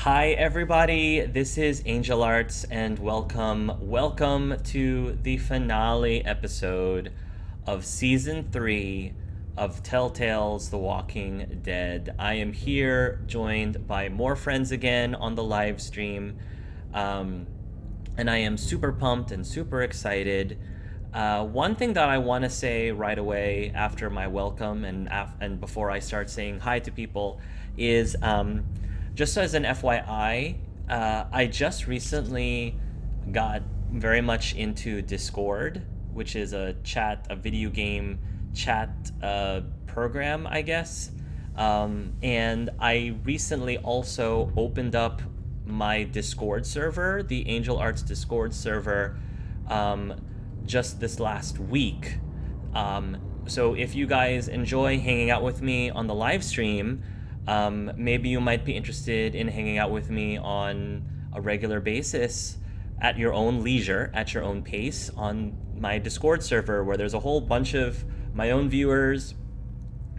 Hi everybody, this is Angel Arts and welcome to the finale episode of season 3 of Telltale's The Walking Dead. I am here joined by more friends again on the live stream. And I am super pumped and super excited. One thing that I want to say right away after my welcome and before I start saying hi to people is just as an FYI, I just recently got very much into Discord, which is a video game chat program, I guess. And I recently also opened up my Discord server, the Angel Arts Discord server, just this last week. So if you guys enjoy hanging out with me on the live stream, maybe you might be interested in hanging out with me on a regular basis at your own leisure, at your own pace on my Discord server, where there's a whole bunch of my own viewers,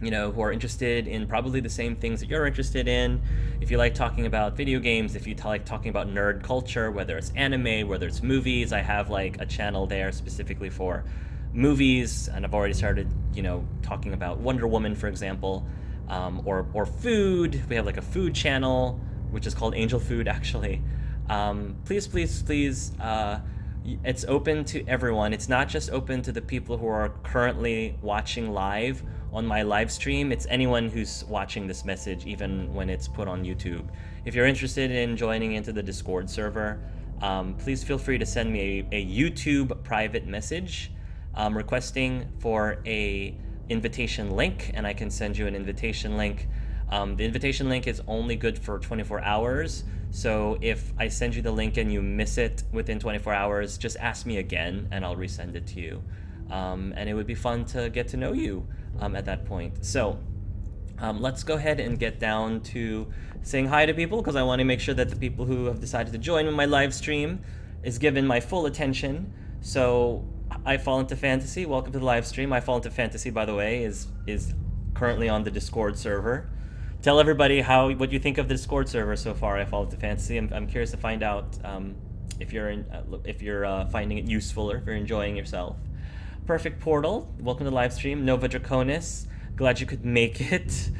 who are interested in probably the same things that you're interested in. If you like talking about video games, if you like talking about nerd culture, whether it's anime, whether it's movies, I have like a channel there specifically for movies, and I've already started, talking about Wonder Woman, for example, or food. We have like a food channel, which is called Angel Food, actually. Please, it's open to everyone. It's not just open to the people who are currently watching live on my live stream. It's anyone who's watching this message, even when it's put on YouTube. If you're interested in joining into the Discord server, please feel free to send me a YouTube private message requesting for a invitation link, and I can send you an invitation link. The invitation link is only good for 24 hours, so if I send you the link and you miss it within 24 hours, just ask me again and I'll resend it to you. And it would be fun to get to know you at that point. So let's go ahead and get down to saying hi to people, because I want to make sure that the people who have decided to join my live stream is given my full attention. So I Fall Into Fantasy, welcome to the live stream. I Fall Into Fantasy, by the way, is currently on the Discord server. Tell everybody what you think of the Discord server so far. I Fall Into Fantasy. I'm curious to find out if you're finding it useful or if you're enjoying yourself. Perfect Portal, welcome to the live stream. Nova Draconis, glad you could make it.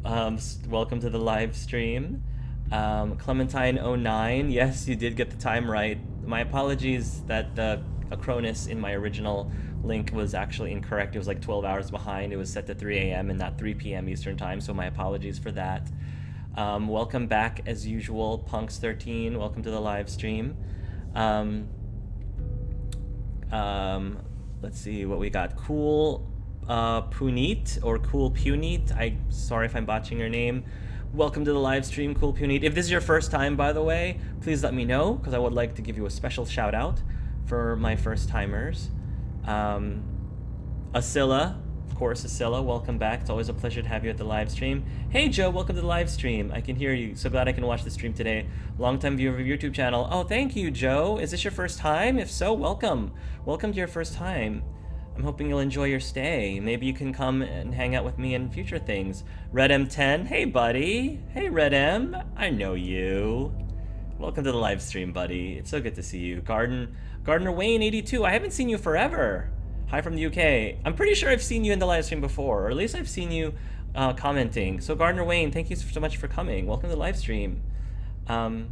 Welcome to the live stream. Clementine09, yes, you did get the time right. My apologies that the Acronis in my original link was actually incorrect. It was like 12 hours behind. It was set to 3 a.m. and not 3 p.m. Eastern time, so my apologies for that. Welcome back as usual, Punks13. Welcome to the live stream. Let's see what we got. Cool Puneet, or Cool Puneet. Sorry if I'm botching your name. Welcome to the live stream, Cool Puneet. If this is your first time, by the way, please let me know, because I would like to give you a special shout out for my first timers. Asilla, of course, Asilla, welcome back. It's always a pleasure to have you at the live stream. Hey Joe, welcome to the live stream. I can hear you. So glad I can watch the stream today. Longtime viewer of your YouTube channel. Oh, thank you, Joe. Is this your first time? If so, welcome. Welcome to your first time. I'm hoping you'll enjoy your stay. Maybe you can come and hang out with me in future things. Red M10, hey buddy. Hey Red M, I know you. Welcome to the live stream, buddy. It's so good to see you. Gardner Wayne 82. I haven't seen you forever. Hi from the UK. I'm pretty sure I've seen you in the live stream before, or at least I've seen you commenting. So Gardner Wayne, thank you so much for coming. Welcome to the live stream. I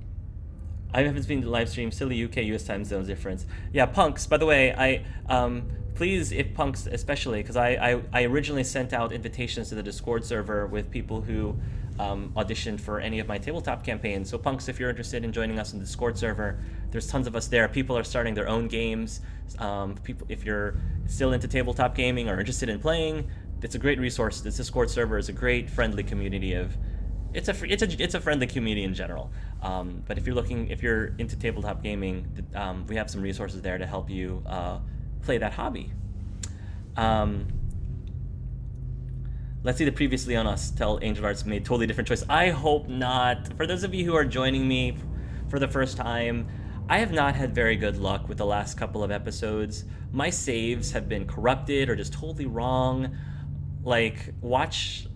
haven't been to the live stream. Silly UK US time zone difference. Yeah, Punks. By the way, please, if Punks especially, because I originally sent out invitations to the Discord server with people who auditioned for any of my tabletop campaigns. So Punks, if you're interested in joining us in the Discord server, there's tons of us there. People are starting their own games. People, if you're still into tabletop gaming or interested in playing, it's a great resource. This Discord server is a great friendly community of. It's a friendly community in general. But if you're into tabletop gaming, we have some resources there to help you play that hobby. Let's see the previously on us. Tell Angel Arts made totally different choice. I hope not. For those of you who are joining me for the first time, I have not had very good luck with the last couple of episodes. My saves have been corrupted or just totally wrong. Like, watch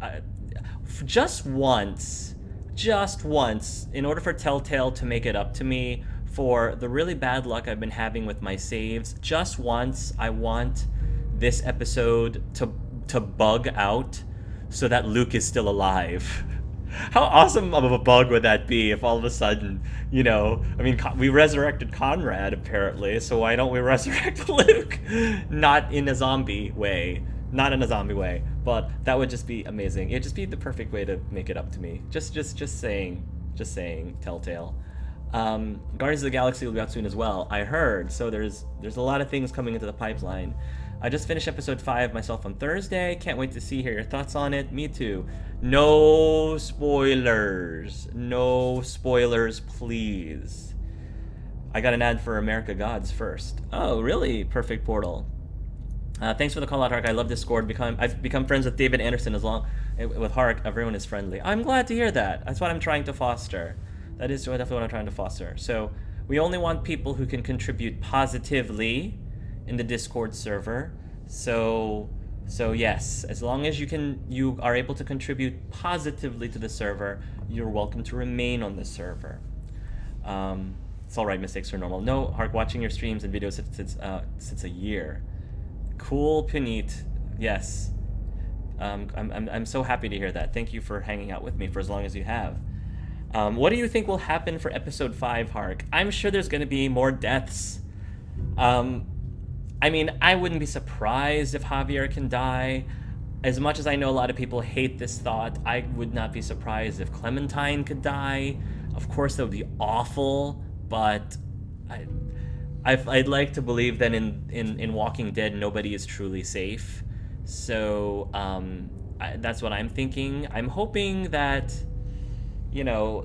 just once just once, in order for Telltale to make it up to me for the really bad luck I've been having with my saves, just once, I want this episode to bug out so that Luke is still alive. How awesome of a bug would that be if all of a sudden, I mean, we resurrected Conrad apparently, so why don't we resurrect Luke? Not in a zombie way. Not in a zombie way, but that would just be amazing. It'd just be the perfect way to make it up to me. Just saying, Telltale. Guardians of the Galaxy will be out soon as well, I heard. So there's a lot of things coming into the pipeline. I just finished episode 5 myself on Thursday. Can't wait to hear your thoughts on it. Me too. No spoilers. No spoilers, please. I got an ad for America Gods first. Oh, really? Perfect Portal. Thanks for the call out, Hark. I love Discord. I've become friends with David Anderson with Hark. Everyone is friendly. I'm glad to hear that. That's what I'm trying to foster. That is definitely what I'm trying to foster. So we only want people who can contribute positively in the Discord server. So yes, as long as you are able to contribute positively to the server, you're welcome to remain on the server. It's all right. Mistakes are normal. No, Hark, watching your streams and videos since a year. Cool, Puneet. Yes. I'm so happy to hear that. Thank you for hanging out with me for as long as you have. What do you think will happen for episode 5, Hark? I'm sure there's going to be more deaths. I mean, I wouldn't be surprised if Javier can die. As much as I know a lot of people hate this thought, I would not be surprised if Clementine could die. Of course, that would be awful, but I'd like to believe that in Walking Dead, nobody is truly safe. So that's what I'm thinking. I'm hoping that,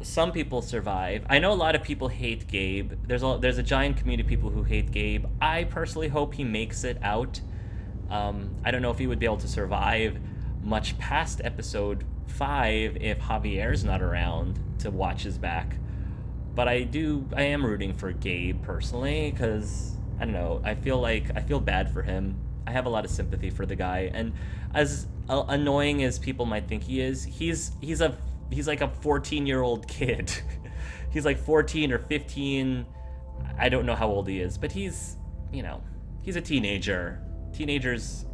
some people survive. I know a lot of people hate Gabe. There's a giant community of people who hate Gabe. I personally hope he makes it out. I don't know if he would be able to survive much past episode 5 if Javier's not around to watch his back. But I am rooting for Gabe personally, because I don't know, I feel bad for him. I have a lot of sympathy for the guy, and as annoying as people might think he is, he's like a 14-year-old kid. He's like 14 or 15. I don't know how old he is, but he's a teenager. Teenagers,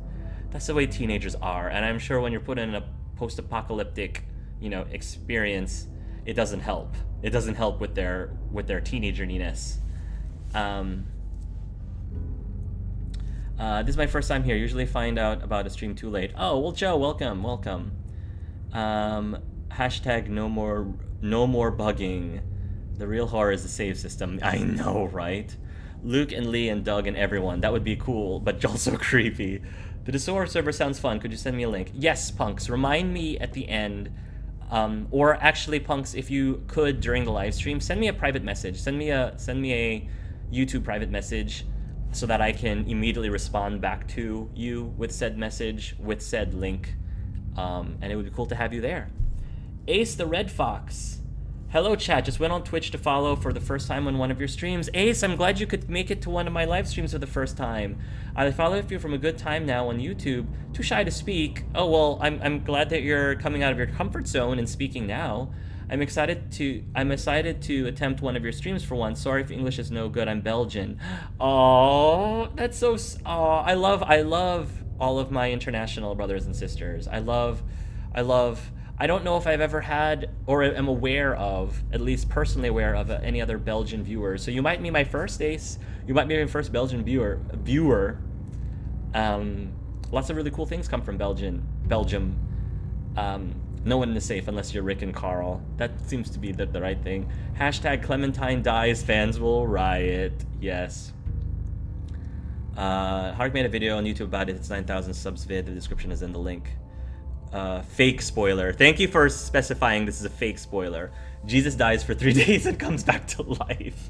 that's the way teenagers are, and I'm sure when you're put in a post-apocalyptic, experience, it doesn't help. It doesn't help with their teenagerness. This is my first time here. Usually find out about a stream too late. Oh, well, Joe, welcome. Hashtag no more bugging. The real horror is the save system. I know, right? Luke and Lee and Doug and everyone. That would be cool, but also creepy. The Discord server sounds fun. Could you send me a link? Yes, Punks. Remind me at the end. Or actually, Punks, if you could during the live stream, send me a private message. Send me a YouTube private message so that I can immediately respond back to you with said message, with said link. And it would be cool to have you there. Ace the Red Fox. Hello, chat. Just went on Twitch to follow for the first time on one of your streams. Ace, I'm glad you could make it to one of my live streams for the first time. I follow you from a good time now on YouTube. Too shy to speak. Oh, well, I'm glad that you're coming out of your comfort zone and speaking now. I'm excited to attempt one of your streams for once. Sorry if English is no good. I'm Belgian. Oh, that's so. Oh, I love all of my international brothers and sisters. I love. I don't know if I've ever had or am aware of, at least personally aware of, any other Belgian viewers. So you might be my first, Ace. You might be my first Belgian viewer. Lots of really cool things come from Belgium. No one is safe unless you're Rick and Carl. That seems to be the right thing. Hashtag Clementine dies, fans will riot. Yes. Hark made a video on YouTube about it. It's 9,000 subs vid. The description is in the link. Fake spoiler. Thank you for specifying this is a fake spoiler. Jesus dies for 3 days and comes back to life.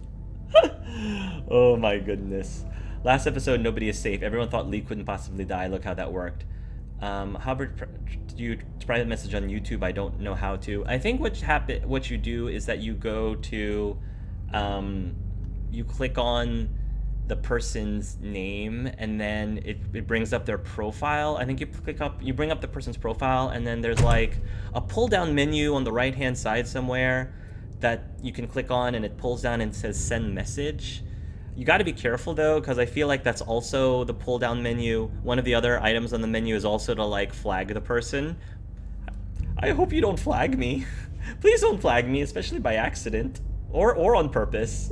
Oh my goodness. Last episode, nobody is safe. Everyone thought Lee couldn't possibly die. Look how that worked. Hubbard, do you private message on YouTube? I don't know how to. I think what you do is that you go to, you click on the person's name, and then it brings up their profile. I think you bring up the person's profile, and then there's like a pull down menu on the right hand side somewhere that you can click on, and it pulls down and says send message. You got to be careful though, because I feel like that's also the pull down menu. One of the other items on the menu is also to like flag the person. I hope you don't flag me. Please don't flag me, especially by accident or on purpose.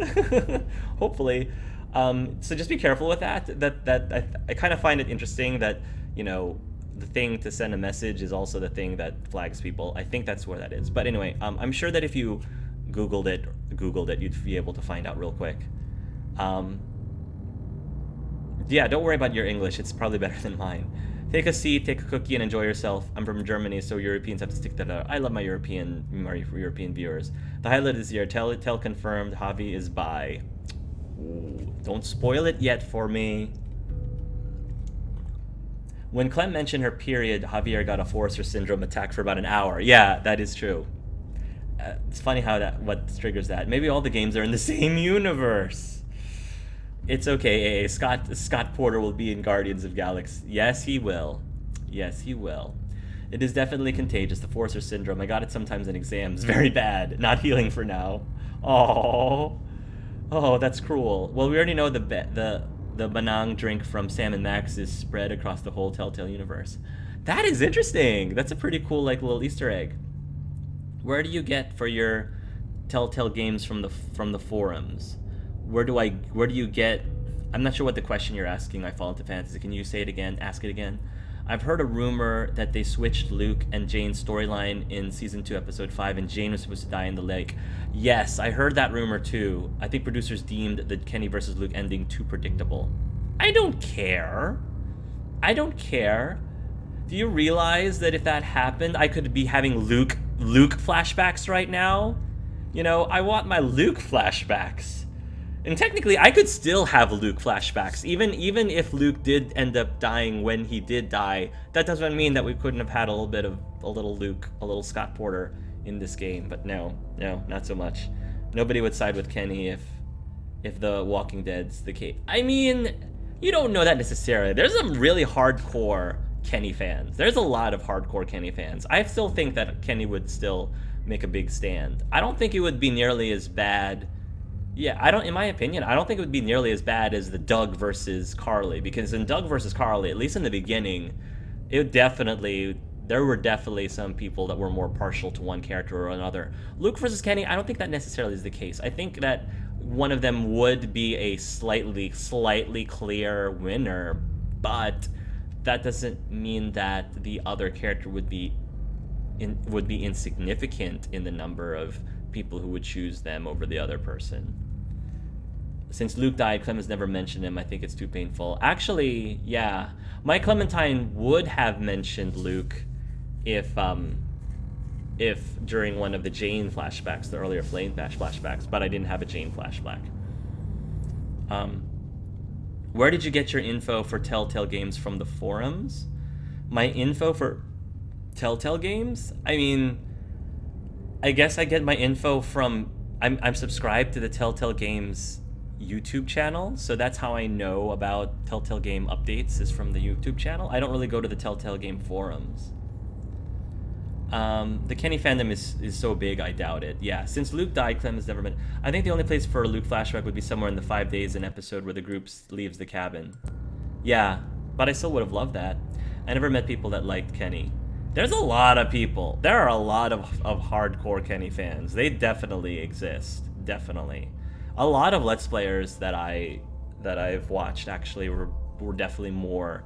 Hopefully. So just be careful with that. I kind of find it interesting that, you know, the thing to send a message is also the thing that flags people. I think that's where that is. But anyway, I'm sure that if you Googled it, you'd be able to find out real quick. Yeah, don't worry about your English. It's probably better than mine. Take a seat, take a cookie, and enjoy yourself. I'm from Germany, so Europeans have to stick that out. I love my European viewers. The highlight this year, tell confirmed, Javi is bi. Ooh, don't spoil it yet for me. When Clem mentioned her period, Javier got a Forrester syndrome attack for about an hour. Yeah, that is true. It's funny how what triggers that. Maybe all the games are in the same universe. It's okay, AA. Scott Porter will be in Guardians of Galaxy. Yes, he will. Yes, he will. It is definitely contagious, the Forrester syndrome. I got it sometimes in exams. Very bad. Not healing for now. Oh, that's cruel. Well, we already know the Banang drink from Sam and Max is spread across the whole Telltale universe. That is interesting. That's a pretty cool like little Easter egg. Where do you get for your Telltale games from the forums? Where do you get? I'm not sure what the question you're asking. I fall into fantasy. Can you say it again? Ask it again. I've heard a rumor that they switched Luke and Jane's storyline in season 2, episode 5, and Jane was supposed to die in the lake. Yes, I heard that rumor too. I think producers deemed the Kenny versus Luke ending too predictable. I don't care. Do you realize that if that happened, I could be having Luke flashbacks right now? You know, I want my Luke flashbacks. And technically, I could still have Luke flashbacks. Even if Luke did end up dying when he did die, that doesn't mean that we couldn't have had a little Luke, a little Scott Porter in this game. But no, not so much. Nobody would side with Kenny if the Walking Dead's the case. I mean, you don't know that necessarily. There's some really hardcore Kenny fans. There's a lot of hardcore Kenny fans. I still think that Kenny would still make a big stand. I don't think it would be nearly as bad. Yeah, in my opinion, I don't think it would be nearly as bad as the Doug versus Carly, because in Doug versus Carly, at least in the beginning, there were definitely some people that were more partial to one character or another. Luke versus Kenny, I don't think that necessarily is the case. I think that one of them would be a slightly clear winner, but that doesn't mean that the other character would be insignificant in the number of people who would choose them over the other person. Since Luke died, Clem has never mentioned him. I think it's too painful. Actually, yeah, my Clementine would have mentioned Luke if during one of the Jane flashbacks, the earlier Flame flashbacks, but I didn't have a Jane flashback. Where did you get your info for Telltale games from the forums? My info for Telltale games? I mean, I guess I get my info from I'm subscribed to the Telltale Games YouTube channel, so that's how I know about Telltale Game updates, is from the YouTube channel. I don't really go to the Telltale Game forums. The Kenny fandom is so big, I doubt it. Yeah, since Luke died, Clem has never been. I think the only place for a Luke flashback would be somewhere in the 5 days an episode where the group leaves the cabin. Yeah, but I still would have loved that. I never met people that liked Kenny. There's a lot of people. There are a lot of hardcore Kenny fans. They definitely exist. Definitely. A lot of Let's Players that I've watched actually were definitely more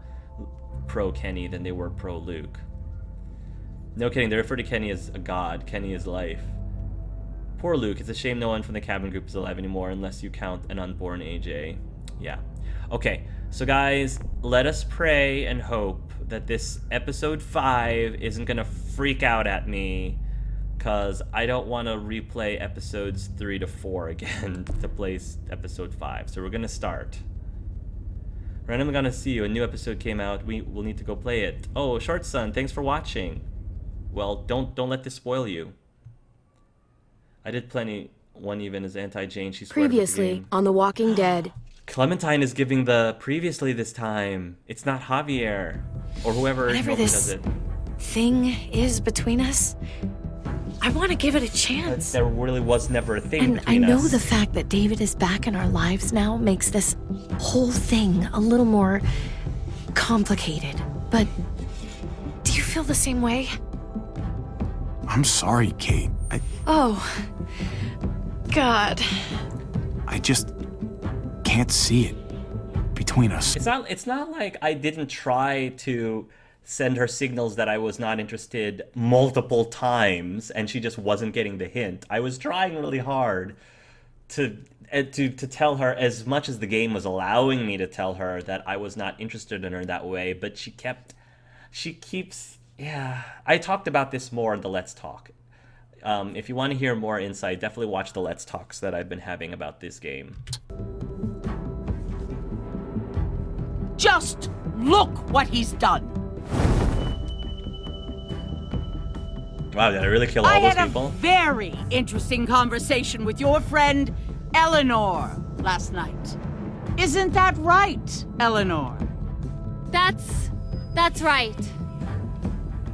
pro Kenny than they were pro Luke. No kidding, they refer to Kenny as a god. Kenny is life. Poor Luke. It's a shame no one from the cabin group is alive anymore unless you count an unborn AJ. Yeah. Okay, so guys, let us pray and hope that this episode 5 isn't gonna freak out at me, because I don't want to replay episodes 3 to 4 again to play episode 5. So we're gonna start. Randomly gonna see you. A new episode came out. We will need to go play it. Oh, Short Son, thanks for watching. Well, don't let this spoil you. I did plenty. One even is anti-Jane. She's previously on The Walking Dead. Clementine is giving the previously this time. It's not Javier or whoever does it. Thing is between us, I want to give it a chance. There really was never a thing between us. And I know the fact that David is back in our lives now makes this whole thing a little more complicated. But do you feel the same way? I'm sorry, Kate. Oh, God. I just can't see it between us. It's not like I didn't try to send her signals that I was not interested multiple times and she just wasn't getting the hint. I was trying really hard to tell her, as much as the game was allowing me to tell her, that I was not interested in her that way, but she keeps I talked about this more in the Let's Talk. If you want to hear more insight, definitely watch the Let's Talks that I've been having about this game. Just look what he's done. Wow, did I really kill all those people? I had a very interesting conversation with your friend Eleanor last night. Isn't that right, Eleanor? That's right.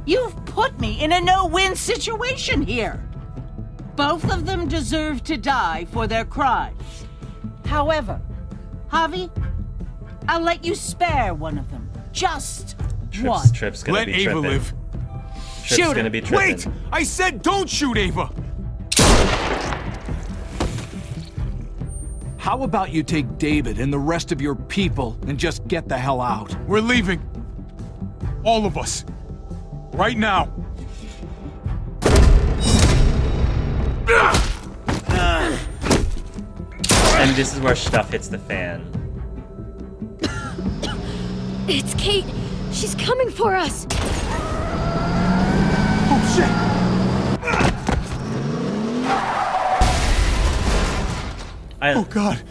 You've put me in a no-win situation here. Both of them deserve to die for their crimes. However, Javi, I'll let you spare one of them. Just one. Trip's gonna Let be Ava tripping. live. Trip's gonna be tripping. Wait! I said don't shoot Ava! How about you take David and the rest of your people and just get the hell out? We're leaving. All of us. Right now. And this is where stuff hits the fan. It's Kate. She's coming for us. Oh, shit! Oh, God.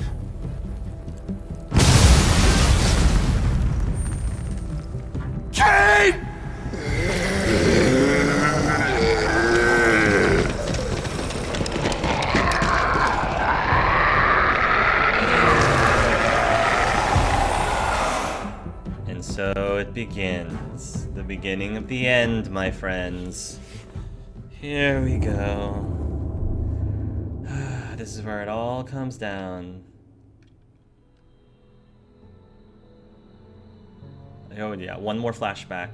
Kate! And so it begins. The beginning of the end, my friends. Here we go. This is where it all comes down. Oh yeah, one more flashback.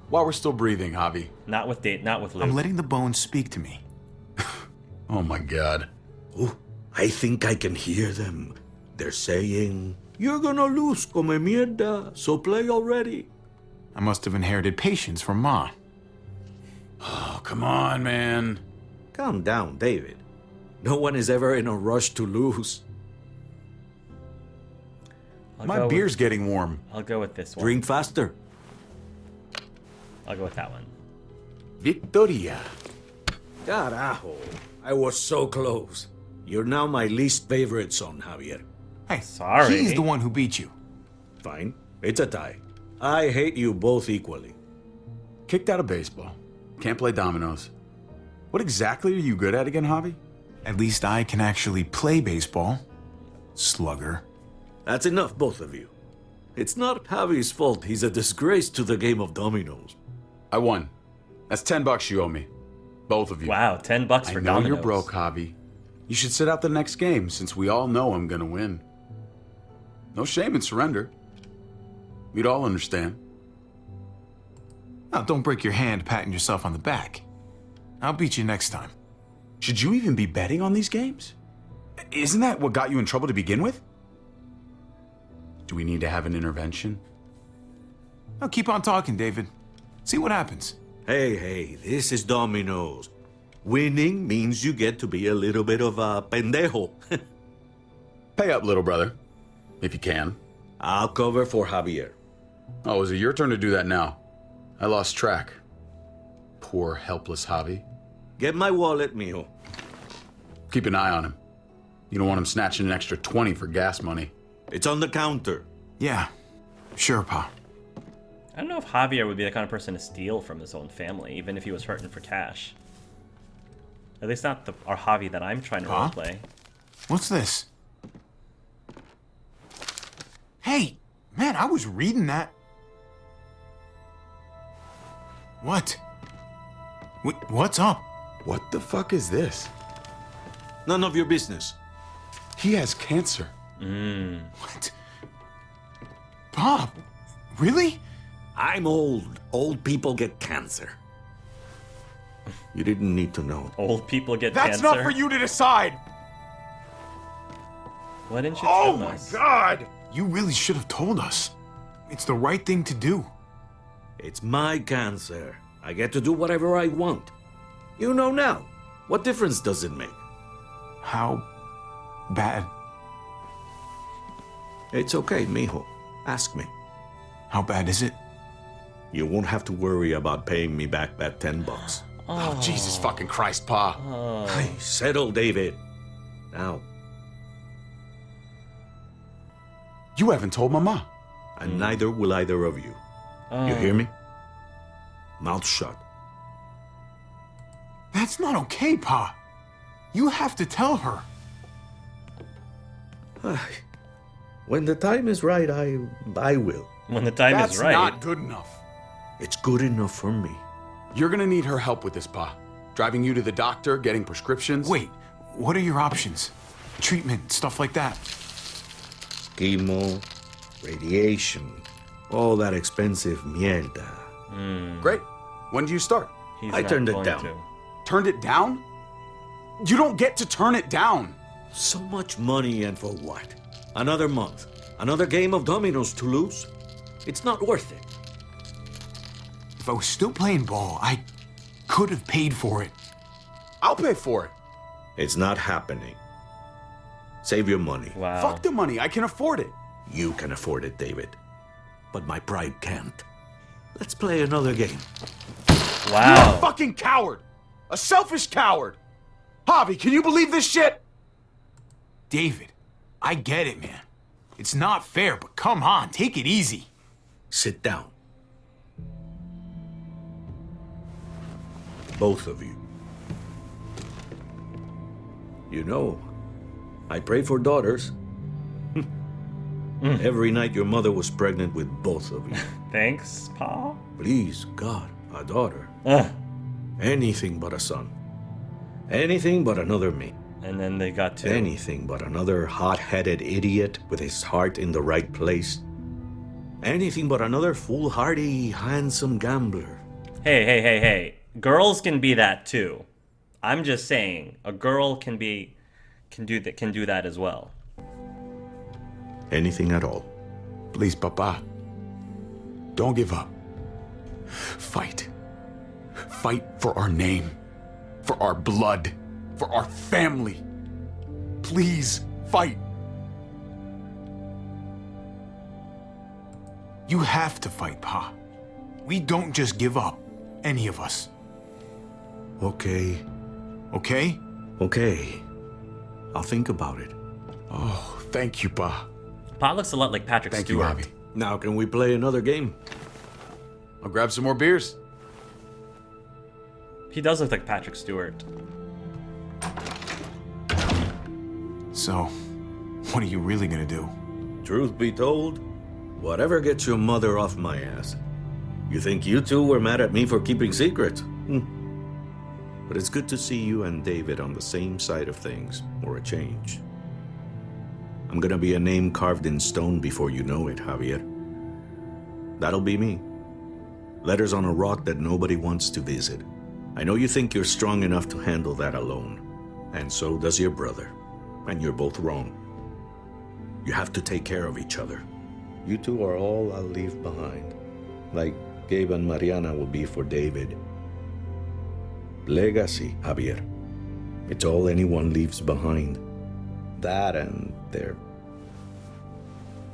While we're still breathing, Javi. Not with Luke. I'm letting the bones speak to me. Oh my God. Oh, I think I can hear them. They're saying, "You're gonna lose, come mierda, so play already." I must have inherited patience from Ma. Oh, come on, man. Calm down, David. No one is ever in a rush to lose. My beer's getting warm. I'll go with this one. Drink faster. I'll go with that one. Victoria. Carajo, I was so close. You're now my least favorite son, Javier. Hey, Sorry. He's the one who beat you. Fine, it's a tie. I hate you both equally. Kicked out of baseball. Can't play dominoes. What exactly are you good at again, Javi? At least I can actually play baseball. Slugger. That's enough, both of you. It's not Javi's fault he's a disgrace to the game of dominoes. I won. That's $10 you owe me. Both of you. Wow, $10 for I know dominoes. you're broke, Javi. You should sit out the next game, since we all know I'm gonna win. No shame in surrender. We'd all understand. Now, don't break your hand patting yourself on the back. I'll beat you next time. Should you even be betting on these games? Isn't that what got you in trouble to begin with? Do we need to have an intervention? Now, keep on talking, David. See what happens. Hey, this is dominoes. Winning means you get to be a little bit of a pendejo. Pay up, little brother. If you can. I'll cover for Javier. Oh, is it your turn to do that now? I lost track. Poor, helpless Javi. Get my wallet, mijo. Keep an eye on him. You don't want him snatching an extra 20 for gas money. It's on the counter. Yeah, sure, Pa. I don't know if Javier would be the kind of person to steal from his own family, even if he was hurting for cash. At least not our Javi that I'm trying to Huh? roleplay. What's this? Hey, man, I was reading that. What? What's up? What the fuck is this? None of your business. He has cancer. What? Bob, really? I'm old. Old people get cancer. You didn't need to know. Old people get That's cancer. not for you to decide. Why didn't you Oh tell my us? God! You really should have told us. It's the right thing to do. It's my cancer. I get to do whatever I want. You know now. What difference does it make? How bad? It's okay, mijo. Ask me. How bad is it? You won't have to worry about paying me back that $10. Oh, Jesus fucking Christ, Pa. Hey, settle, David. Now, You haven't told Mama. and neither will either of you. You hear me? Mouth shut. That's not okay, Pa. You have to tell her. When the time is right, I will. When the time That's is right. not good enough. It's good enough for me. You're gonna need her help with this, Pa. Driving you to the doctor, getting prescriptions. Wait, what are your options? Treatment, stuff like that. Chemo, radiation, all that expensive mierda. Great. When do you start? He's I not turned it going down. to. Turned it down? You don't get to turn it down. So much money, and for what? Another month, another game of dominoes to lose? It's not worth it. If I was still playing ball, I could have paid for it. I'll pay for it. It's not happening. Save your money. Wow. Fuck the money. I can afford it. You can afford it, David. But my pride can't. Let's play another game. You're Wow. a fucking coward. A selfish coward. Javi, can you believe this shit? David, I get it, man. It's not fair, but come on, take it easy. Sit down. Both of you. You know, I pray for daughters. Every night your mother was pregnant with both of you. Thanks, Pa. Please, God, a daughter. Ugh. Anything but a son. Anything but another me. And then they got to. Anything but another hot-headed idiot with his heart in the right place. Anything but another foolhardy, handsome gambler. Hey. Girls can be that too. I'm just saying, a girl can do that as well. Anything at all. Please, Papa. Don't give up. Fight. Fight for our name. For our blood. For our family. Please, fight. You have to fight, Pa. We don't just give up, any of us. Okay. Okay? Okay. I'll think about it. Oh, thank you, Pa. Pa looks a lot like Patrick Thank Stewart. you, Javi. Now can we play another game? I'll grab some more beers. He does look like Patrick Stewart. So, what are you really gonna do? Truth be told, whatever gets your mother off my ass. You think you two were mad at me for keeping secrets? But it's good to see you and David on the same side of things, or a change. I'm gonna be a name carved in stone before you know it, Javier. That'll be me. Letters on a rock that nobody wants to visit. I know you think you're strong enough to handle that alone. And so does your brother. And you're both wrong. You have to take care of each other. You two are all I'll leave behind. Like Gabe and Mariana will be for David. Legacy, Javier. It's all anyone leaves behind. That and their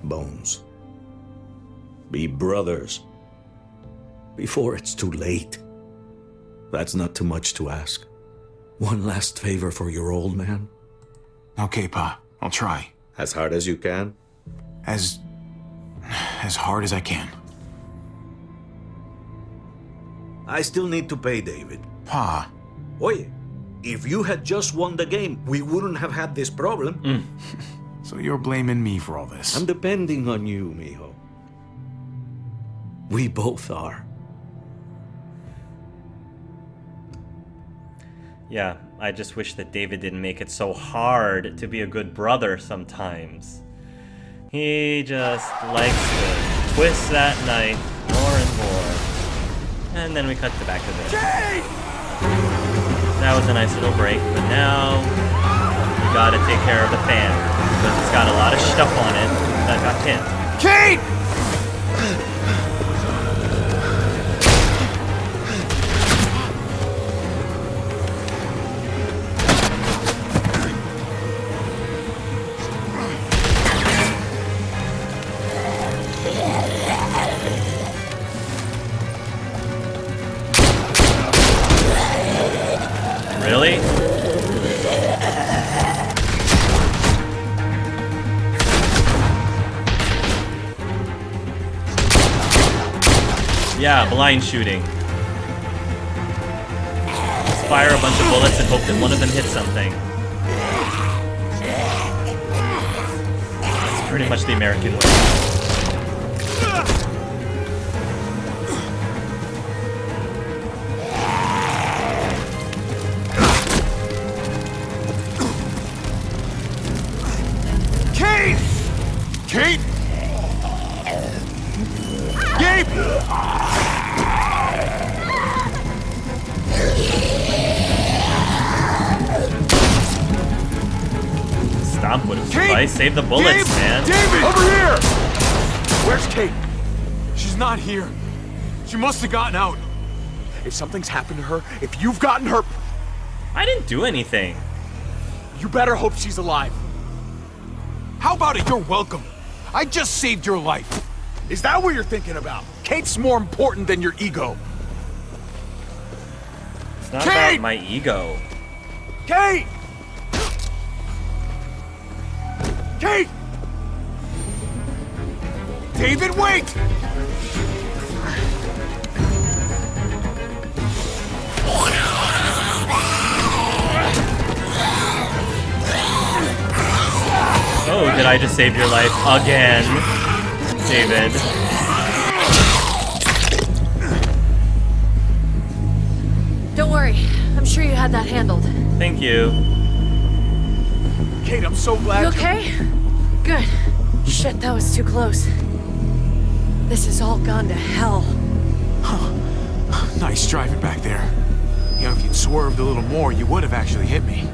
bones. Be brothers. Before it's too late. That's not too much to ask. One last favor for your old man. Okay, Pa. I'll try. As hard as you can. As hard as I can. I still need to pay David. Pa. Oye, if you had just won the game, we wouldn't have had this problem. So you're blaming me for all this? I'm depending on you, mijo. We both are. Yeah, I just wish that David didn't make it so hard to be a good brother sometimes. He just likes to twist that knife more and more. And then we cut back to this. That was a nice little break, but now we gotta take care of the fan because it's got a lot of stuff on it that got hit. Kate! Really? Yeah, blind shooting. Just fire a bunch of bullets and hope that one of them hits something. That's pretty much the American way. Kate! Gabe! Stomp would have Kate! sufficed. Save the bullets, Gabe! man. David! Over here! Where's Kate? She's not here. She must have gotten out. If something's happened to her, if you've gotten her, I didn't do anything. you better hope she's alive. How about it? You're welcome. I just saved your life. Is that what you're thinking about? Kate's more important than your ego. It's not Kate! about my ego. Kate! Kate! David, wait! Oh, did I just save your life again, David? Don't worry. I'm sure you had that handled. Thank you. Kate, I'm so glad You okay? Good. Shit, that was too close. This has all gone to hell. Nice driving back there. You know, if you'd swerved a little more, you would have actually hit me.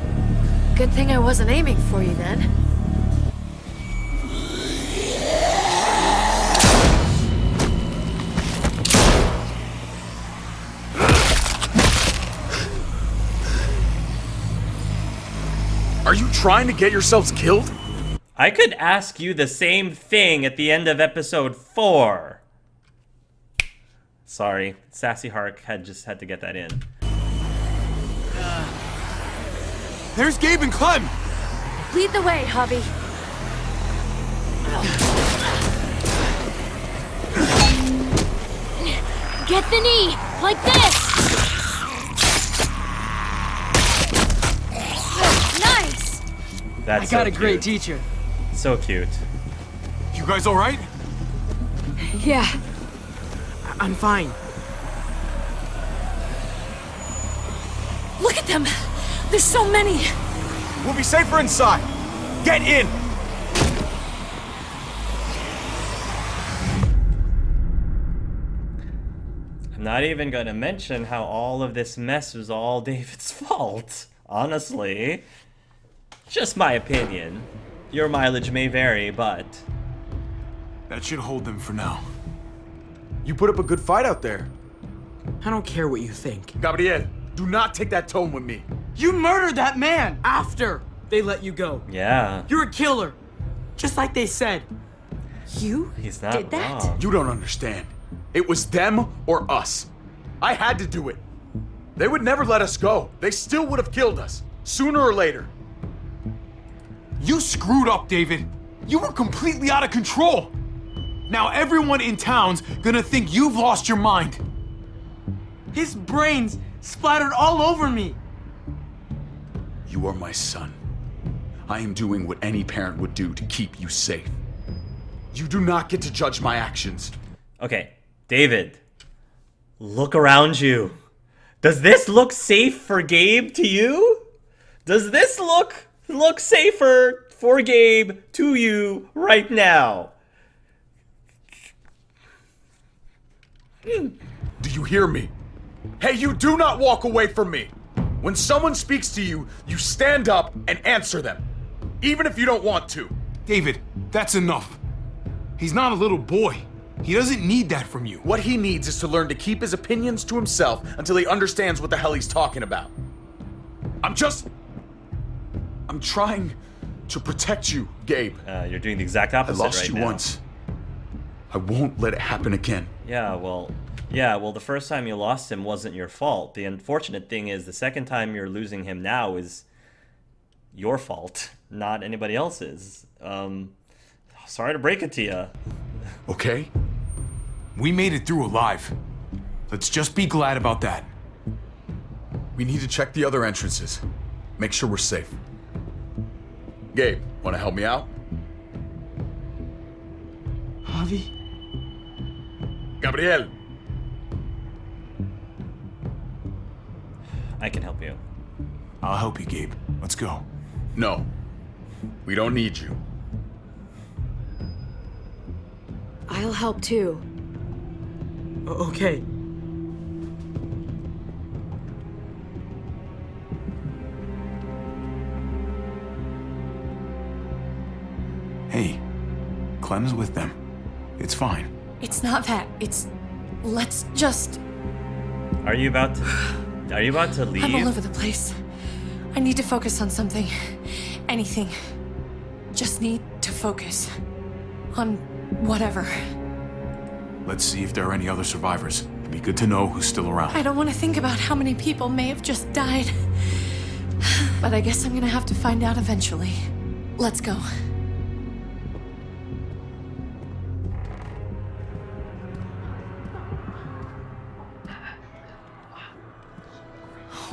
Good thing I wasn't aiming for you then. Are you trying to get yourselves killed? I could ask you the same thing at the end of episode 4. Sorry, Sassy Hark had to get that in. There's Gabe and Clem! Lead the way, Javi. Get the knee, like this! Nice! That's I got so a great cute. teacher. So cute. You guys alright? Yeah. I'm fine. Look at them! There's so many! We'll be safer inside. Get in! I'm not even gonna mention how all of this mess was all David's fault. Honestly. Just my opinion. Your mileage may vary, but... That should hold them for now. You put up a good fight out there. I don't care what you think. Gabriel, do not take that tone with me. You murdered that man after they let you go. Yeah. You're a killer. Just like they said. You He's not did that? wrong. You don't understand. It was them or us. I had to do it. They would never let us go. They still would have killed us, sooner or later. You screwed up, David. You were completely out of control. Now everyone in town's gonna think you've lost your mind. His brains splattered all over me. You are my son. I am doing what any parent would do to keep you safe. You do not get to judge my actions. Okay, David, look around you. Does this look safe for Gabe to you? Does this look safer for Gabe to you right now? Do you hear me? Hey, you do not walk away from me. When someone speaks to you, you stand up and answer them, even if you don't want to. David, that's enough. He's not a little boy. He doesn't need that from you. What he needs is to learn to keep his opinions to himself until he understands what the hell he's talking about. I'm trying to protect you, Gabe. You're doing the exact I opposite lost right you now. once. I won't let it happen again. Yeah, well, the first time you lost him wasn't your fault. The unfortunate thing is the second time you're losing him now is your fault, not anybody else's. Sorry to break it to you. Okay? We made it through alive. Let's just be glad about that. We need to check the other entrances. Make sure we're safe. Gabe, want to help me out? Javi? Gabriel, I can help you. I'll help you, Gabe. Let's go. No. We don't need you. I'll help too. Okay. Hey, Clem's with them. It's fine. It's not that. It's. Let's just. Are you about to leave? I'm all over the place. I need to focus on something. Anything. Just need to focus. On whatever. Let's see if there are any other survivors. It'd be good to know who's still around. I don't want to think about how many people may have just died. But I guess I'm gonna have to find out eventually. Let's go.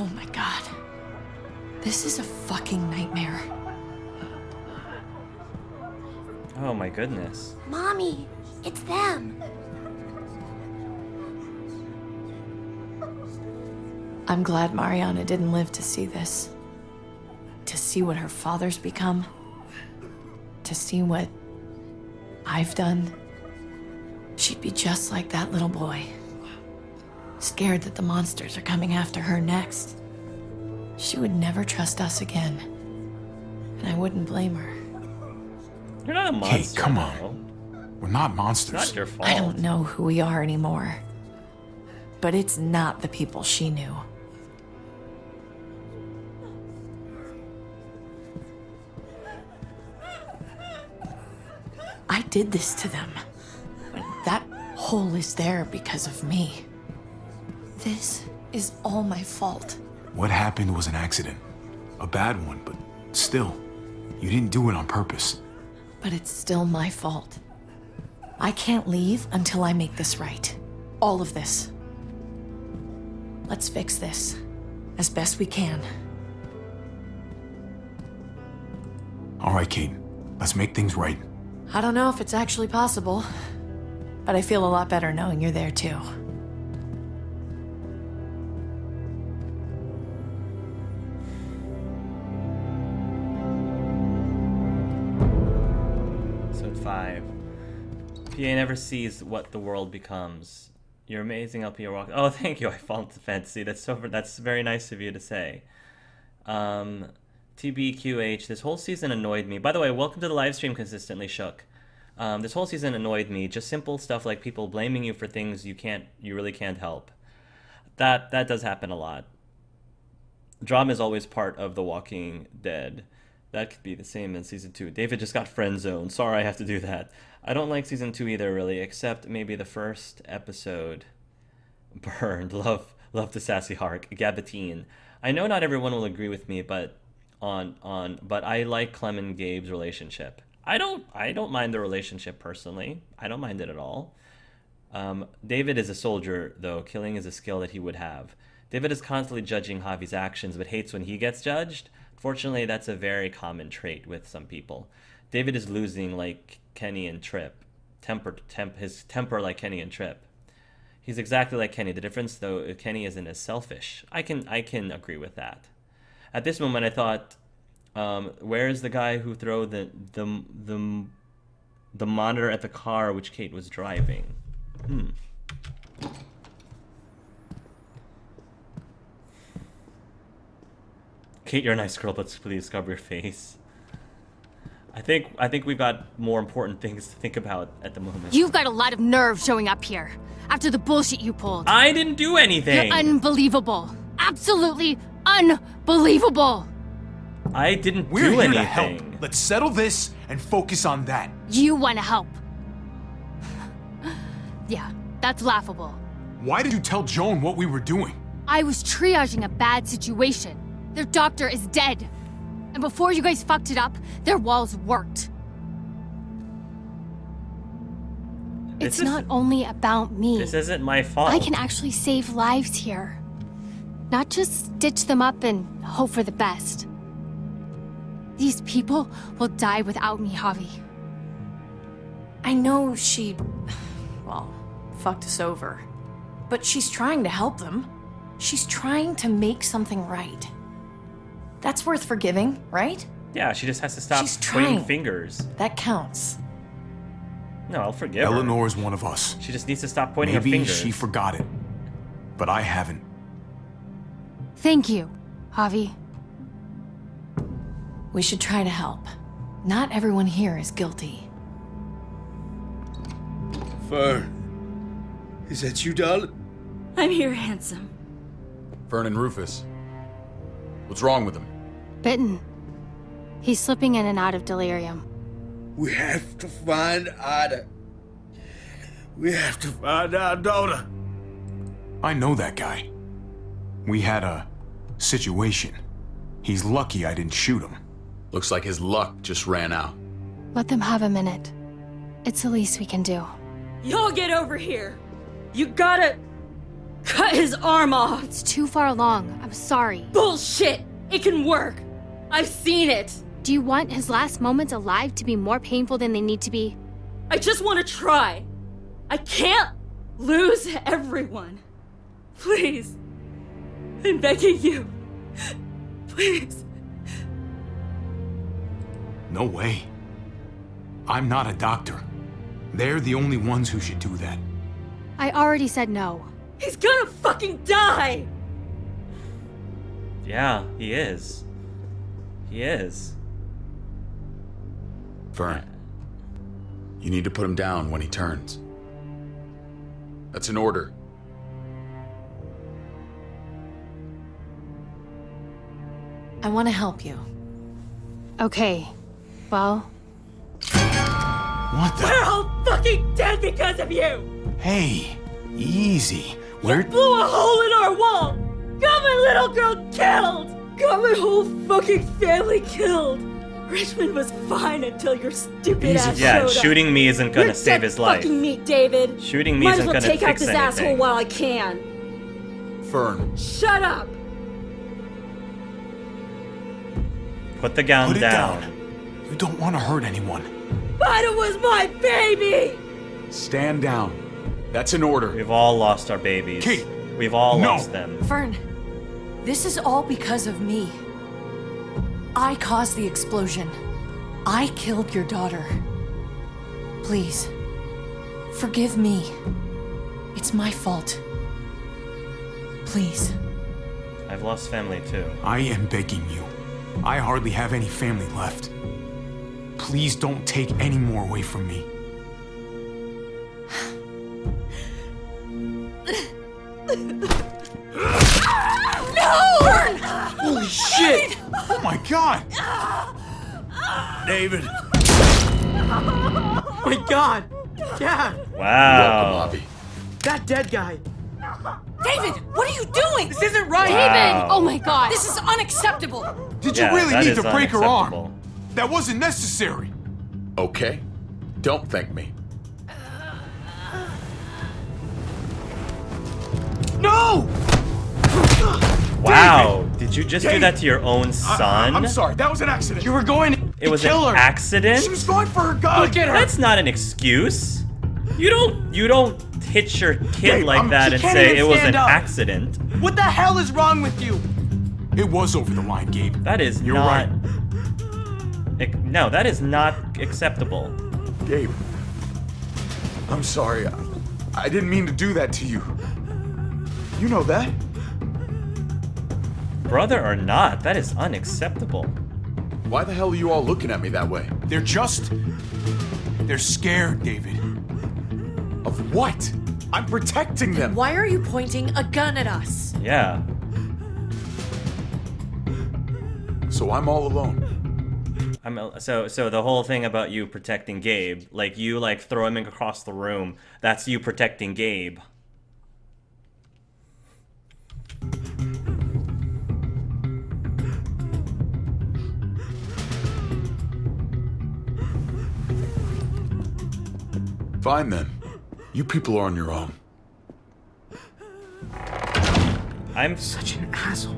Oh my god. This is a fucking nightmare. Oh my goodness. Mommy, it's them. I'm glad Mariana didn't live to see this. To see what her father's become. To see what I've done. She'd be just like that little boy. Scared that the monsters are coming after her next. She would never trust us again. And I wouldn't blame her. You're not a monster. Kate, come on. though. We're not It's monsters. not your fault. I don't know who we are anymore. But it's not the people she knew. I did this to them. But that hole is there because of me. This is all my fault. What happened was an accident. A bad one, but still, you didn't do it on purpose. But it's still my fault. I can't leave until I make this right. All of this. Let's fix this. As best we can. All right, Kate. Let's make things right. I don't know if it's actually possible. But I feel a lot better knowing you're there too. Episode 5. PA never sees what the world becomes. You're amazing, LP. You're walking. Oh, thank you. I fall into fantasy. That's very nice of you to say. TBQH. This whole season annoyed me. By the way, welcome to the live stream consistently, Shook. This whole season annoyed me. Just simple stuff like people blaming you for things you really can't help. That does happen a lot. Drama is always part of The Walking Dead. That could be the same in season 2. David just got friend zoned. Sorry, I have to do that. I don't like season 2 either, really, except maybe the first episode. Burned. Love the sassy Hark. Gabatine. I know not everyone will agree with me, but I like Clem and Gabe's relationship. I don't mind the relationship personally. I don't mind it at all. David is a soldier, though. Killing is a skill that he would have. David is constantly judging Javi's actions, but hates when he gets judged. Fortunately, that's a very common trait with some people. David is losing like Kenny and Trip. His temper like Kenny and Trip. He's exactly like Kenny. The difference, though, Kenny isn't as selfish. I can agree with that. At this moment, I thought, where is the guy who threw the monitor at the car which Kate was driving? Kate, you're a nice girl, but please cover your face. I think we've got more important things to think about at the moment. You've got a lot of nerve showing up here after the bullshit you pulled. I didn't do anything. You're unbelievable. Absolutely unbelievable. I didn't We're do here anything. to help. Let's settle this and focus on that. You want to help. Yeah, that's laughable. Why did you tell Joan what we were doing? I was triaging a bad situation. Their doctor is dead. And before you guys fucked it up, their walls worked. It's not only about me. This isn't my fault. I can actually save lives here. Not just stitch them up and hope for the best. These people will die without me, Javi. I know she, well, fucked us over. But she's trying to help them. She's trying to make something right. That's worth forgiving, right? Yeah, she just has to stop She's pointing trying. fingers. That counts. No, I'll forgive her. Eleanor is one of us. She just needs to stop pointing her Maybe fingers. she forgot it, but I haven't. Thank you, Javi. We should try to help. Not everyone here is guilty. Fern, is that you, darling? I'm here, handsome. Fern and Rufus. What's wrong with him? Bitten. He's slipping in and out of delirium. We have to find Ada. We have to find our daughter. I know that guy. We had a situation. He's lucky I didn't shoot him. Looks like his luck just ran out. Let them have a minute. It's the least we can do. Y'all get over here. You gotta cut his arm off. It's too far along. I'm sorry. Bullshit. It can work. I've seen it. Do you want his last moments alive to be more painful than they need to be? I just want to try. I can't lose everyone. Please. I'm begging you. Please. No way. I'm not a doctor. They're the only ones who should do that. I already said no. He's gonna fucking die! Yeah, he is. He is. Fern, you need to put him down when he turns. That's an order. I want to help you. Okay. Well, What the? We're all fucking dead because of you! Hey, easy. You blew a hole in our wall! Got my little girl killed! Got my whole fucking family killed! Richmond was fine until your stupid ass Yeah, showed up. shooting me isn't gonna You're save dead his life. fucking meat, David. Shooting me Might isn't as well gonna take out fix this anything. asshole while I can. Fern. Shut up! Put the gun Put it down. You don't want to hurt anyone. But it was my baby! Stand down. That's an order. We've all lost our babies. Kate, We've all no. lost them. Fern, this is all because of me. I caused the explosion. I killed your daughter. Please, forgive me. It's my fault. Please. I've lost family too. I am begging you. I hardly have any family left. Please don't take any more away from me. No! Holy shit! Oh my god! David. Oh my god! Yeah! Wow. Welcome, Avi. That dead guy! David, what are you doing? This isn't right! David! Oh my god! This is unacceptable. Did Yeah, you really that need is to break her arm? unacceptable. That wasn't necessary. Okay. Don't thank me. No! Wow, did you just do that to your own son? I'm sorry, that was an accident. You were going to It was kill an her. accident? She was going for her gun. Look at her. That's not an excuse. You don't hit your kid Dave, like that she and can't say even it was stand an up. accident. What the hell is wrong with you? It was over the line, Gabe. That is You're not. right. No, that is not acceptable. Gabe, I'm sorry. I didn't mean to do that to you. You know that. Brother or not, that is unacceptable. Why the hell are you all looking at me that way? They're scared, David. Of what? I'm protecting them. Why are you pointing a gun at us? Yeah. So I'm all alone. So the whole thing about you protecting Gabe, like you like throw him across the room, that's you protecting Gabe. Fine then. You people are on your own. I'm Such an asshole.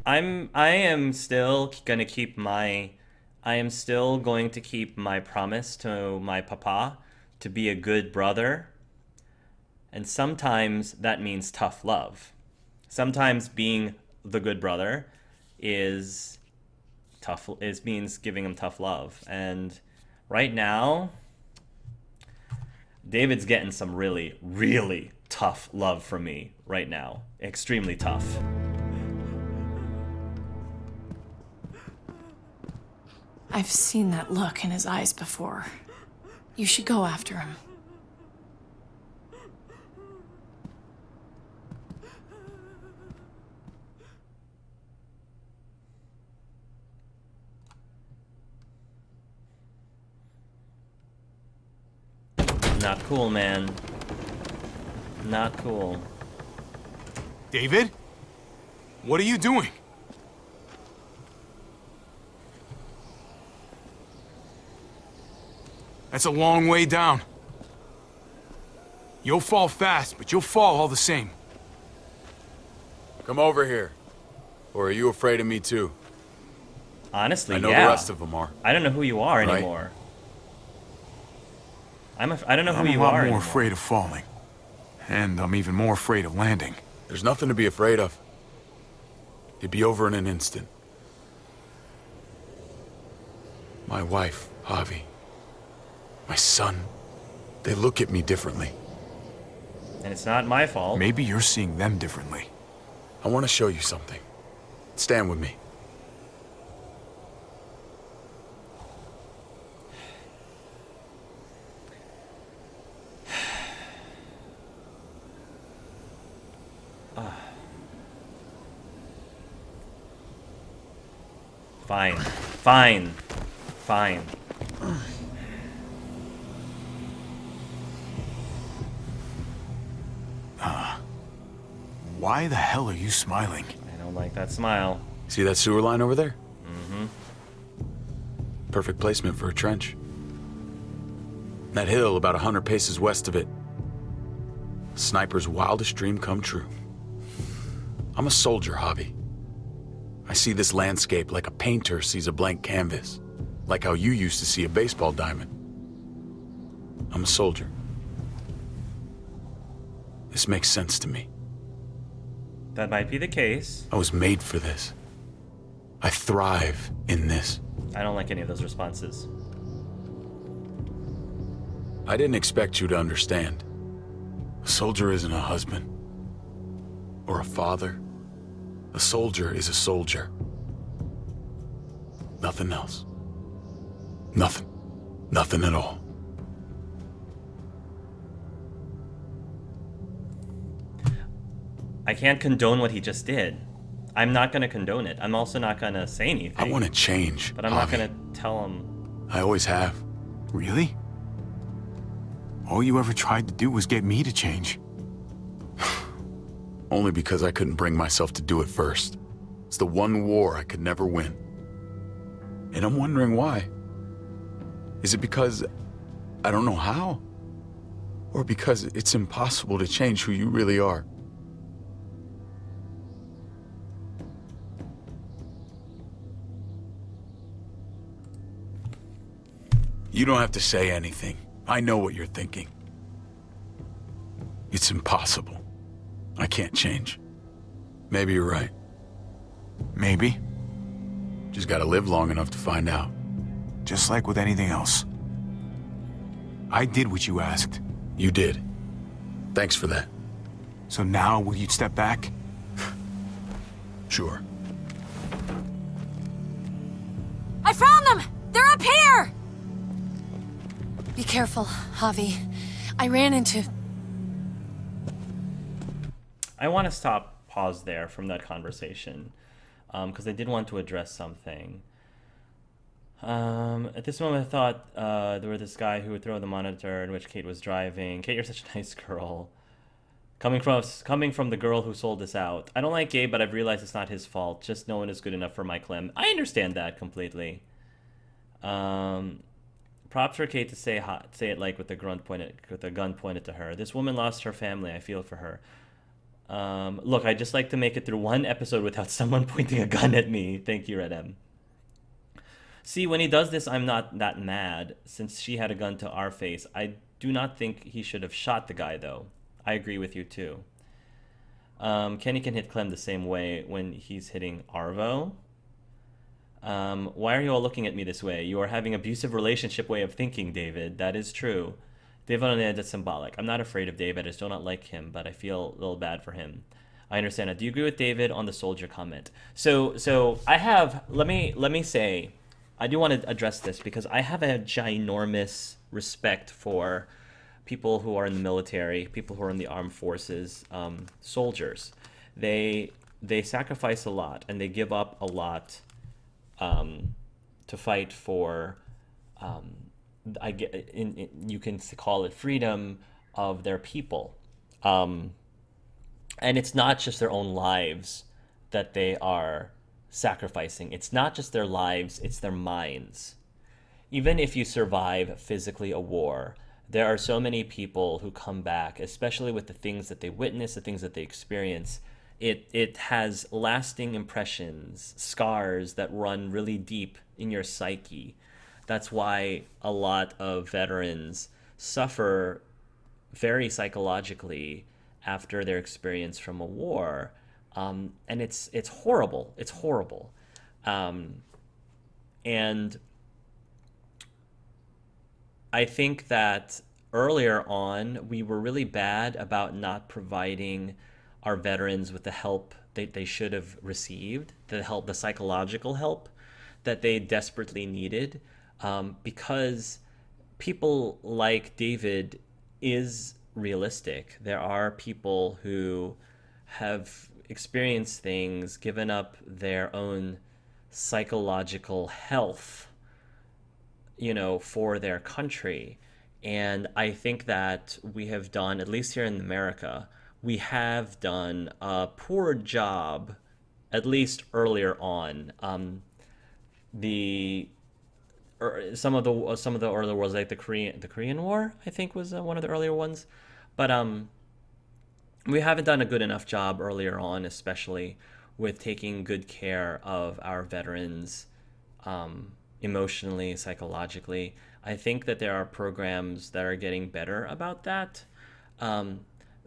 I am still going to keep my promise to my papa to be a good brother. And sometimes that means tough love. Sometimes being the good brother means giving him tough love. And right now David's getting some really, really tough love from me right now. Extremely tough. I've seen that look in his eyes before. You should go after him. Not cool, man. Not cool. David? What are you doing? That's a long way down. You'll fall fast, but you'll fall all the same. Come over here. Or are you afraid of me too? Honestly, I know yeah. the rest of them are. I don't know who you are Right. anymore. I don't know who I'm you a lot are more anymore. afraid of falling. And I'm even more afraid of landing. There's nothing to be afraid of. It'd be over in an instant. My wife, Javi. My son. They look at me differently. And it's not my fault. Maybe you're seeing them differently. I want to show you something. Stand with me. Fine. Fine. Fine. Why the hell are you smiling? I don't like that smile. See that sewer line over there? Mm-hmm. Perfect placement for a trench. That hill about 100 paces west of it. Sniper's wildest dream come true. I'm a soldier, Javi. I see this landscape like a painter sees a blank canvas. Like how you used to see a baseball diamond. I'm a soldier. This makes sense to me. That might be the case. I was made for this. I thrive in this. I don't like any of those responses. I didn't expect you to understand. A soldier isn't a husband. Or a father. A soldier is a soldier. Nothing else. Nothing. Nothing at all. I can't condone what he just did. I'm not going to condone it. I'm also not going to say anything. I want to change. But I'm not Javi. going to tell him. I always have. Really? All you ever tried to do was get me to change. Only because I couldn't bring myself to do it first. It's the one war I could never win. And I'm wondering why. Is it because I don't know how? Or because it's impossible to change who you really are? You don't have to say anything. I know what you're thinking. It's impossible. I can't change. Maybe you're right. Maybe. Just gotta live long enough to find out. Just like with anything else. I did what you asked. You did. Thanks for that. So now, will you step back? Sure. I found them! They're up here! Be careful, Javi. I ran into... I want to pause there from that conversation, because I did want to address something. At this moment, I thought there was this guy who would throw the monitor in which Kate was driving. Kate, you're such a nice girl. Coming from the girl who sold this out. I don't like Gabe, but I've realized it's not his fault. Just no one is good enough for my Clem. I understand that completely. Props for Kate to say it like with a gun pointed to her. This woman lost her family. I feel for her. Look, I just like to make it through one episode without someone pointing a gun at me. Thank you, Red M. See, when he does this, I'm not that mad, since she had a gun to our face. I do not think he should have shot the guy, though. I agree with you, too. Kenny can hit Clem the same way when he's hitting Arvo. Why are you all looking at me this way? You are having abusive relationship way of thinking, David. That is true. David on the edge, that's symbolic. I'm not afraid of David. I still not like him, but I feel a little bad for him. I understand that. Do you agree with David on the soldier comment? So I have, let me say, I do want to address this because I have a ginormous respect for people who are in the military, people who are in the armed forces, soldiers. They sacrifice a lot and they give up a lot to fight for, you can call it freedom of their people. And it's not just their own lives that they are sacrificing. It's not just their lives, it's their minds. Even if you survive physically a war, there are so many people who come back, especially with the things that they witness, the things that they experience. It has lasting impressions, scars that run really deep in your psyche. That's why a lot of veterans suffer very psychologically after their experience from a war. And it's horrible. It's horrible. And I think that earlier on, we were really bad about not providing our veterans with the help they should have received, the psychological help that they desperately needed, because people like David is realistic. There are people who have experienced things, given up their own psychological health, for their country. And I think that we have done, at least here in America, we have done a poor job, at least earlier on. Some of the earlier wars, like the Korean War, I think was one of the earlier ones, but we haven't done a good enough job earlier on, especially with taking good care of our veterans, emotionally, psychologically. I think that there are programs that are getting better about that.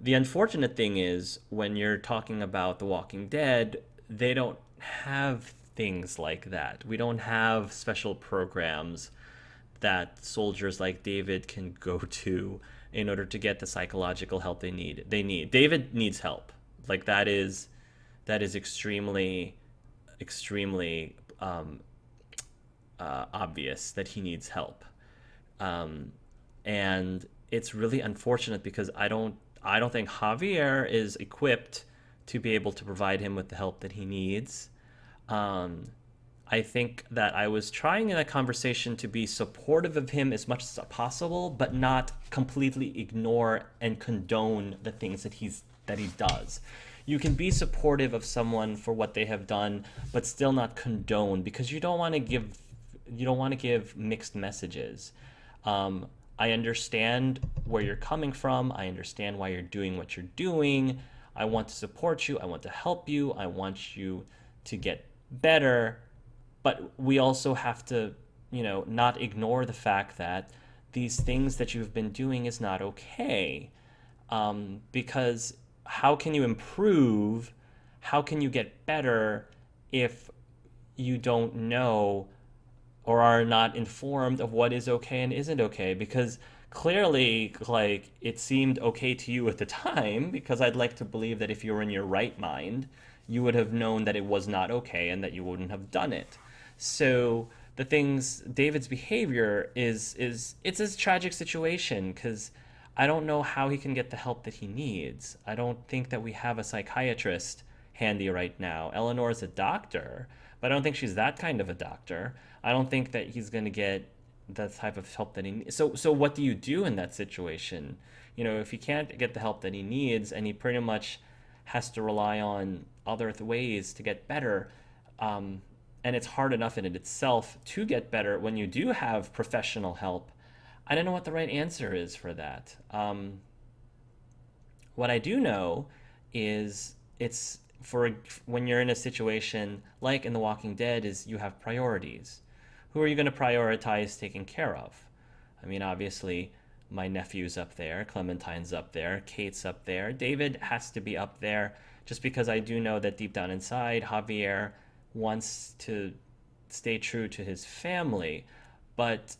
The unfortunate thing is when you're talking about The Walking Dead, they don't have things like that. We don't have special programs that soldiers like David can go to in order to get the psychological help they need. David needs help. Like that is extremely obvious that he needs help. And it's really unfortunate because I don't think Javier is equipped to be able to provide him with the help that he needs. I think that I was trying in a conversation to be supportive of him as much as possible, but not completely ignore and condone the things that he does. You can be supportive of someone for what they have done, but still not condone, because you don't want to give mixed messages. I understand where you're coming from. I understand why you're doing what you're doing. I want to support you. I want to help you. I want you to get better. But we also have to not ignore the fact that these things that you've been doing is not okay. Because how can you improve? How can you get better if you don't know or are not informed of what is okay and isn't okay? Because clearly, like, it seemed okay to you at the time, because I'd like to believe that if you were in your right mind, you would have known that it was not okay and that you wouldn't have done it. So David's behavior it's a tragic situation, because I don't know how he can get the help that he needs. I don't think that we have a psychiatrist handy right now. Eleanor's a doctor, but I don't think she's that kind of a doctor. I don't think that he's going to get the type of help that he needs. So what do you do in that situation? If he can't get the help that he needs and he pretty much has to rely on other ways to get better, and it's hard enough in it itself to get better when you do have professional help, I don't know what the right answer is for that. What I do know is it's for when you're in a situation like in The Walking Dead, is you have priorities. Who are you going to prioritize taking care of? I mean, obviously, my nephew's up there, Clementine's up there, Kate's up there, David has to be up there, just because I do know that deep down inside, Javier wants to stay true to his family, but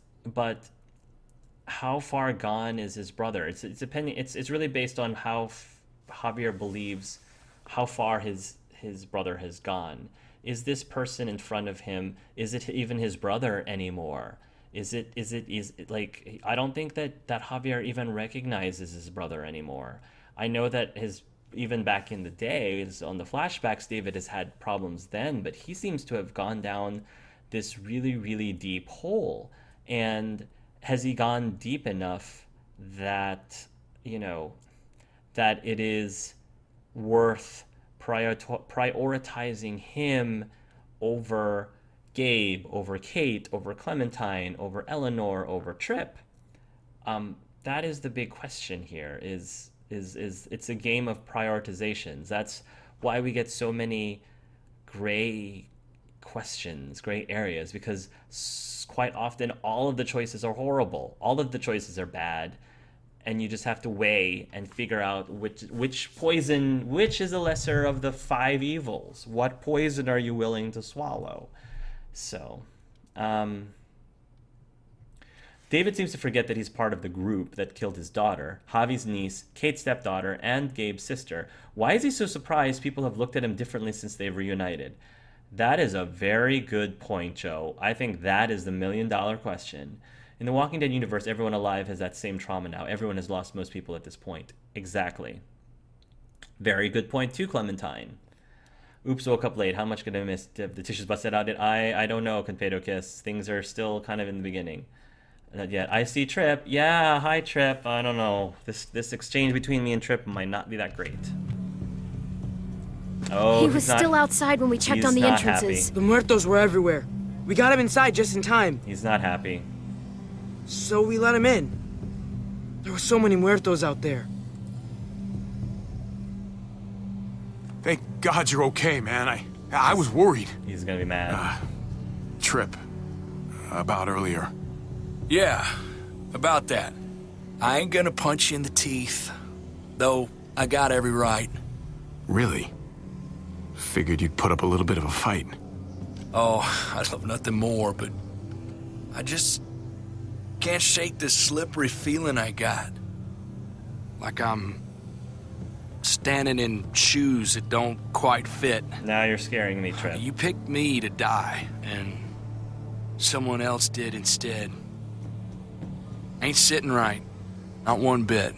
how far gone is his brother? It's depending. It's really based on how Javier believes how far his brother has gone. Is this person in front of him, is it even his brother anymore? Is it like, I don't think that Javier even recognizes his brother anymore. I know that even back in the days on the flashbacks, David has had problems then, but he seems to have gone down this really, really deep hole. And has he gone deep enough that, that it is worth prioritizing him over Gabe, over Kate, over Clementine, over Eleanor, over Tripp? That is the big question here. Is it's a game of prioritizations. That's why we get so many gray questions, gray areas, because quite often all of the choices are horrible. All of the choices are bad, and you just have to weigh and figure out which is the lesser of the 5 evils. What poison are you willing to swallow? So, David seems to forget that he's part of the group that killed his daughter, Javi's niece, Kate's stepdaughter, and Gabe's sister. Why is he so surprised people have looked at him differently since they've reunited? That is a very good point, Joe. I think that is the $1 million question. In the Walking Dead universe, everyone alive has that same trauma now. Everyone has lost most people at this point. Exactly. Very good point too, Clementine. Oops, woke up late. How much could I miss? The tissues busted out. I don't know, Conpedo Kiss. Things are still kind of in the beginning. Not yet. I see Tripp. Yeah, hi Tripp. I don't know. This exchange between me and Tripp might not be that great. Oh, he was still outside when we checked on the entrances. Happy. The muertos were everywhere. We got him inside just in time. He's not happy. So we let him in. There were so many muertos out there. Thank God you're okay, man. I was worried. He's gonna be mad. Tripp, about earlier. Yeah, about that. I ain't gonna punch you in the teeth, though I got every right. Really? Figured you'd put up a little bit of a fight. Oh, I'd love nothing more, but I just can't shake this slippery feeling I got. Like I'm standing in shoes that don't quite fit. Now you're scaring me, Tripp. You picked me to die, and someone else did instead. Ain't sitting right. Not one bit.